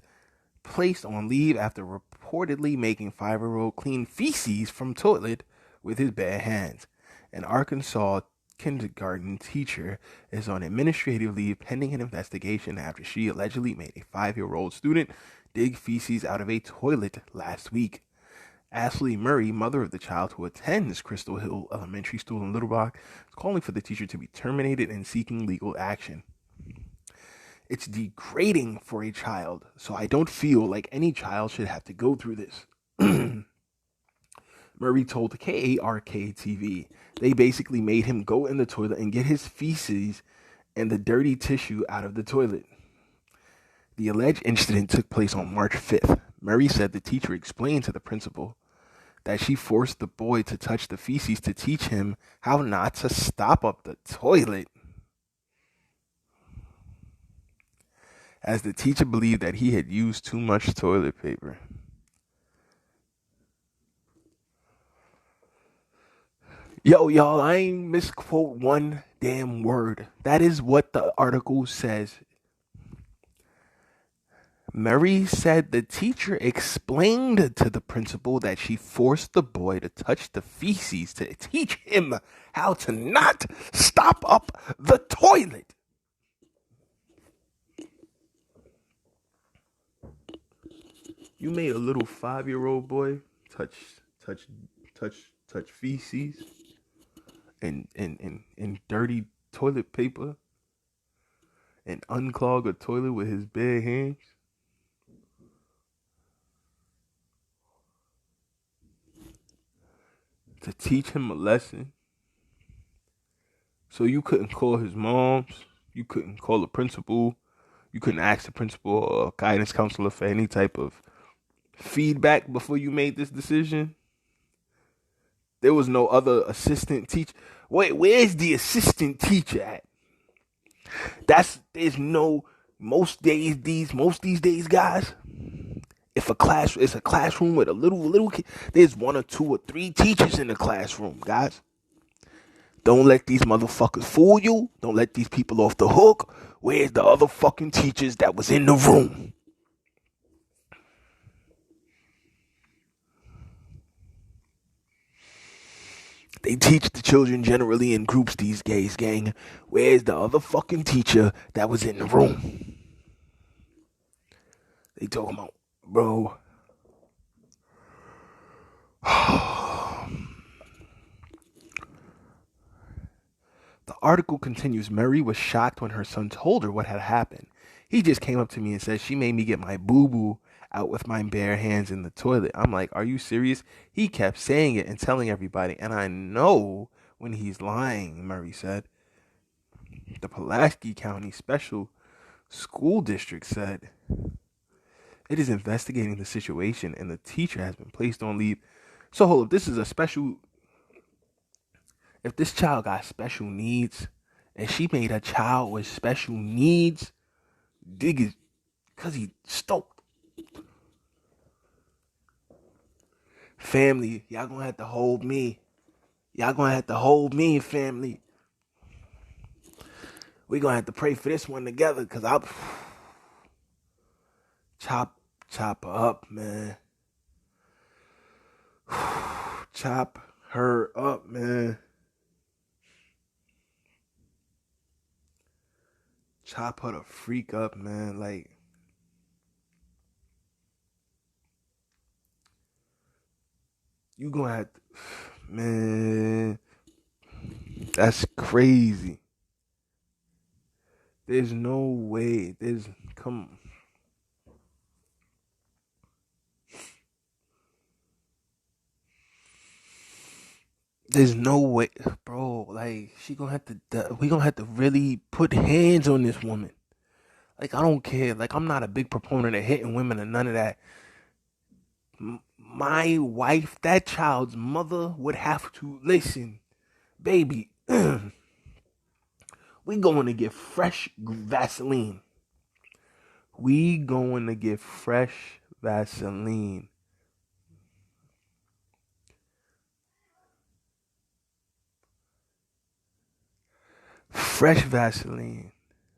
placed on leave after reportedly making 5-year-old clean feces from toilet with his bare hands. An Arkansas kindergarten teacher is on administrative leave pending an investigation after she allegedly made a 5-year-old student dig feces out of a toilet last week. Ashley Murray, mother of the child who attends Crystal Hill Elementary School in Little Rock, is calling for the teacher to be terminated and seeking legal action. It's degrading for a child, so I don't feel like any child should have to go through this. Murray told KARK-TV they basically made him go in the toilet and get his feces and the dirty tissue out of the toilet. The alleged incident took place on March 5th. Murray said the teacher explained to the principal that she forced the boy to touch the feces to teach him how not to stop up the toilet, as the teacher believed that he had used too much toilet paper. Yo, y'all, I ain't misquote one damn word. That is what the article says. Murray said the teacher explained to the principal that she forced the boy to touch the feces to teach him how to not stop up the toilet. You made a little 5-year-old boy touch feces and dirty toilet paper and unclog a toilet with his bare hands. To teach him a lesson. So you couldn't call his moms, you couldn't call the principal, you couldn't ask the principal or guidance counselor for any type of feedback before you made this decision. There was no other assistant teacher. Wait, where's the assistant teacher at? Most these days, guys. If it's a classroom with a little kid, there's 1 or 2 or 3 teachers in the classroom, guys. Don't let these motherfuckers fool you. Don't let these people off the hook. Where's the other fucking teachers that was in the room? They teach the children generally in groups these days, gang. Where's the other fucking teacher that was in the room? They talking about, bro. The article continues. Murray was shocked when her son told her what had happened. He just came up to me and said, she made me get my boo-boo out with my bare hands in the toilet. I'm like, are you serious? He kept saying it and telling everybody, and I know when he's lying, Murray said. The Pulaski County Special School District said it is investigating the situation and the teacher has been placed on leave. So hold up, this is a special... If this child got special needs and she made a child with special needs dig it because he stoked. Family, y'all gonna have to hold me. Y'all gonna have to hold me, family. We gonna have to pray for this one together because Chop her up, man. Chop her up, man. Chop her the freak up, man. Like, you gonna have to, man. That's crazy. There's no way. Come. There's no way, bro. Like, we gonna have to really put hands on this woman. Like, I don't care. Like, I'm not a big proponent of hitting women or none of that. My wife, that child's mother, would have to listen, baby. We going to get fresh Vaseline. We going to get fresh Vaseline. Fresh Vaseline.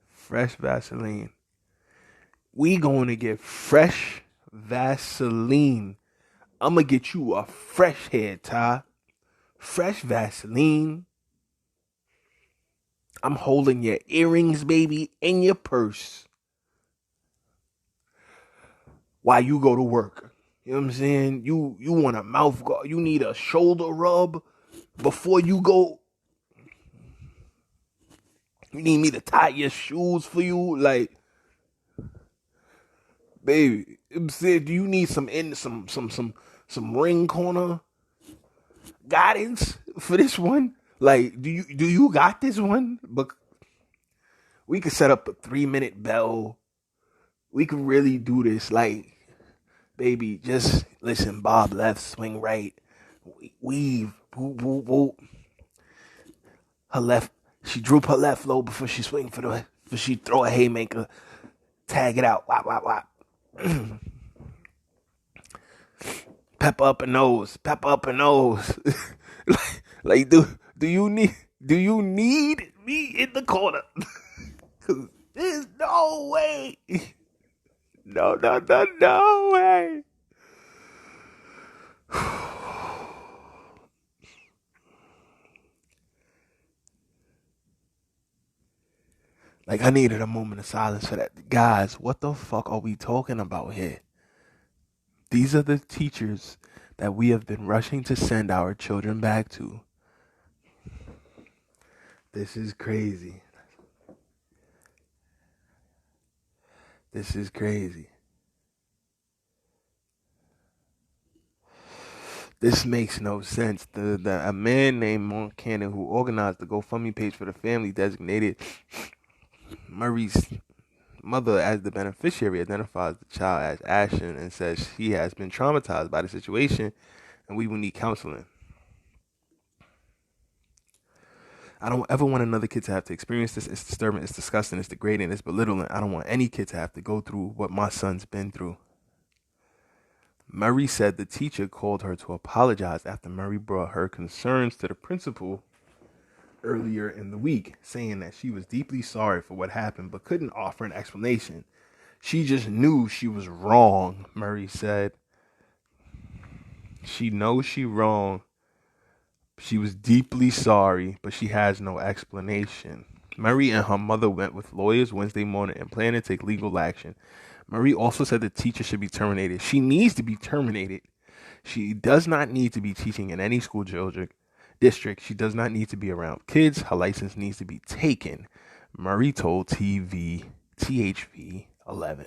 Fresh Vaseline. We going to get fresh Vaseline. I'm going to get you a fresh head, Ty. Fresh Vaseline. I'm holding your earrings, baby, in your purse while you go to work. You know what I'm saying? You want a mouth guard. You need a shoulder rub before you go. You need me to tie your shoes for you? Like, baby, I'm saying, do you need some ring corner guidance for this one? Like, do you got this one? But we could set up a 3-minute bell. We could really do this. Like, baby, just listen. Bob left, swing right, weave. Whoop, whoop, whoop. Her left. She droop her left low before she swing before she throw a haymaker. Tag it out. Wop, wop, wop. Pepper up her nose. Pepper up her nose. like, do you need me in the corner? Cause there's no way. No way. Like, I needed a moment of silence for that. Guys, what the fuck are we talking about here? These are the teachers that we have been rushing to send our children back to. This is crazy. This is crazy. This makes no sense. A man named Mark Cannon, who organized the GoFundMe page for the family, designated Murray's mother as the beneficiary, identifies the child as Ashton and says he has been traumatized by the situation and we will need counseling. I don't ever want another kid to have to experience this. It's disturbing, it's disgusting, it's degrading, it's belittling. I don't want any kid to have to go through what my son's been through. Murray said the teacher called her to apologize after Murray brought her concerns to the principal earlier in the week, saying that she was deeply sorry for what happened but couldn't offer an explanation. She just knew she was wrong, Murray said. She knows she's wrong. She was deeply sorry, but she has no explanation. Murray and her mother went with lawyers Wednesday morning and plan to take legal action. Murray also said the teacher should be terminated. She needs to be terminated. She does not need to be teaching in any school district. She does not need to be around kids. Her license needs to be taken, Murray told THV 11.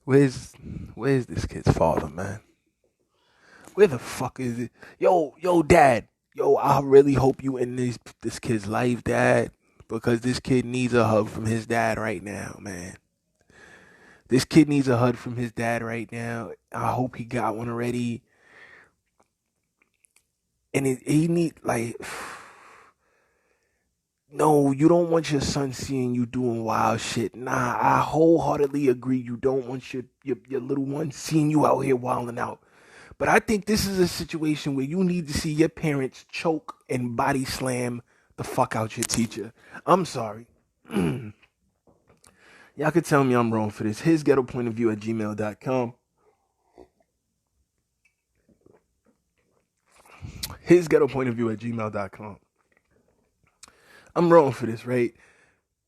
Where's this kid's father, man? Where the fuck is it? Yo, dad. Yo, I really hope you in this kid's life, dad. Because this kid needs a hug from his dad right now, man. This kid needs a hug from his dad right now. I hope he got one already. And he need, like... No, you don't want your son seeing you doing wild shit. Nah, I wholeheartedly agree. You don't want your little one seeing you out here wilding out. But I think this is a situation where you need to see your parents choke and body slam the fuck out your teacher. I'm sorry. Y'all could tell me I'm wrong for this. His ghetto point of view at gmail.com. His ghetto point of view at gmail.com. I'm wrong for this, right?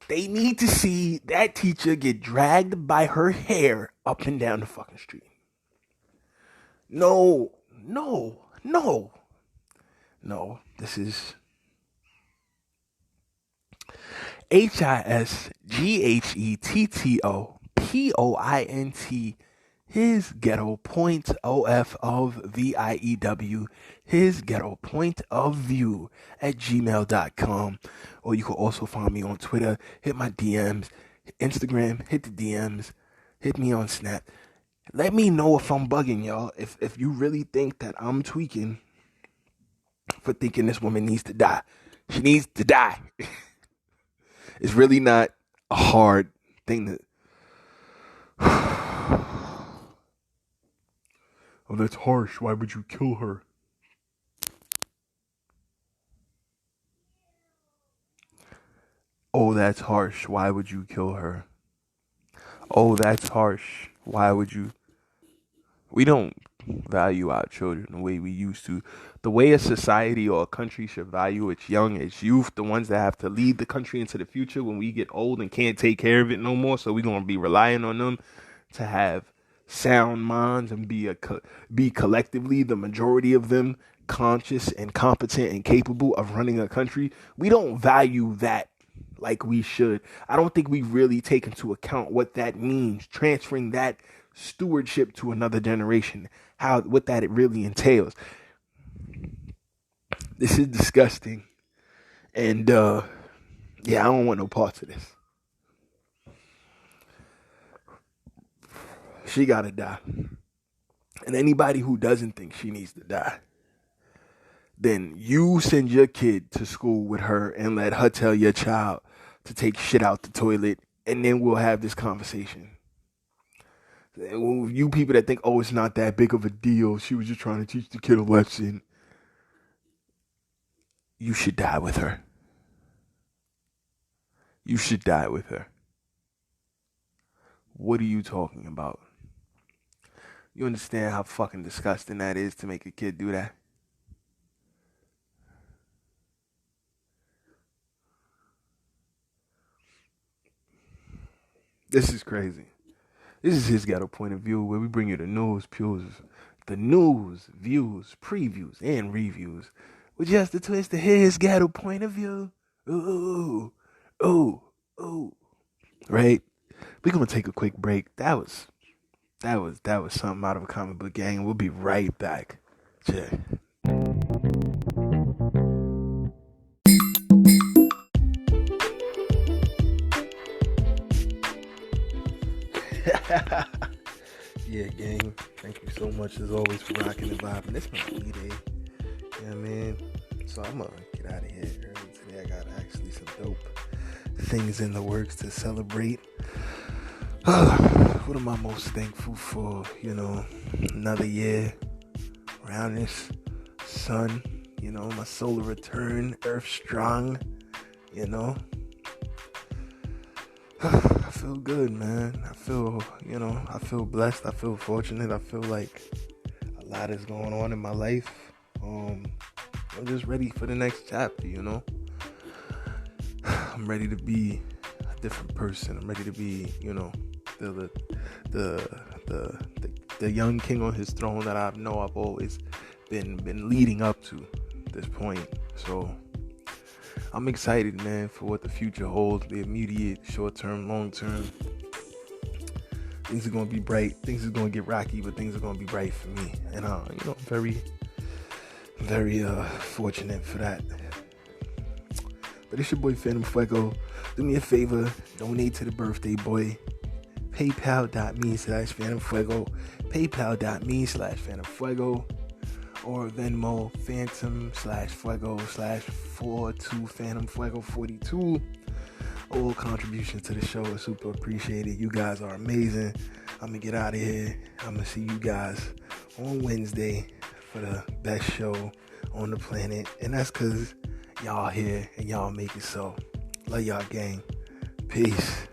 They need to see that teacher get dragged by her hair up and down the fucking street. No. This is HISGHETTOPOINT. His ghetto point of VIEW. His ghetto point of view at gmail.com. Or you can also find me on Twitter. Hit my DMs. Instagram. Hit the DMs. Hit me on Snap. Let me know if I'm bugging, y'all. If you really think that I'm tweaking for thinking this woman needs to die. She needs to die. It's really not a hard thing to... Oh, that's harsh. Why would you kill her? Oh, that's harsh. Why would you kill her? Oh, that's harsh. Why would you... We don't value our children the way we used to. The way a society or a country should value its young, its youth, the ones that have to lead the country into the future when we get old and can't take care of it no more. So we're going to be relying on them to have sound minds and be collectively, the majority of them, conscious and competent and capable of running a country. We don't value that like we should. I don't think we really take into account what that means, transferring that stewardship to another generation, what that it really entails. This is disgusting. And I don't want no parts of this. She gotta die. And anybody who doesn't think she needs to die, then you send your kid to school with her and let her tell your child to take shit out the toilet, and then we'll have this conversation. You people that think, oh, it's not that big of a deal, she was just trying to teach the kid a lesson. You should die with her. You should die with her. What are you talking about? You understand how fucking disgusting that is to make a kid do that? This is crazy. This is his ghetto point of view, where we bring you the news, views, previews, and reviews with just a twist to his ghetto point of view. Ooh. Right? We're gonna take a quick break. That was something out of a comic book, gang. We'll be right back. Check. Yeah, gang. Thank you so much as always for rocking the vibe. And it's my B-Day. Yeah, man. So I'm gonna get out of here early today. I got actually some dope things in the works to celebrate. What am I most thankful for? Another year around this sun. My solar return, Earth strong. I feel good, man. I feel blessed. I feel fortunate. I feel like a lot is going on in my life. I'm just ready for the next chapter, I'm ready to be a different person. I'm ready to be, the young king on his throne that I've always been leading up to this point. So I'm excited, man, for what the future holds, the immediate, short-term, long-term. Things are going to be bright. Things are going to get rocky, but things are going to be bright for me. And, I'm very, very fortunate for that. But it's your boy, Phantom Fuego. Do me a favor. Donate to the birthday boy. PayPal.me/Phantom Fuego. PayPal.me/Phantom Fuego. Or Venmo Phantom /Fuego/42 Phantom Fuego 42. All contributions to the show is super appreciated. You guys are amazing. I'm going to get out of here. I'm going to see you guys on Wednesday for the best show on the planet. And that's because y'all here and y'all make it so. Love y'all, gang. Peace.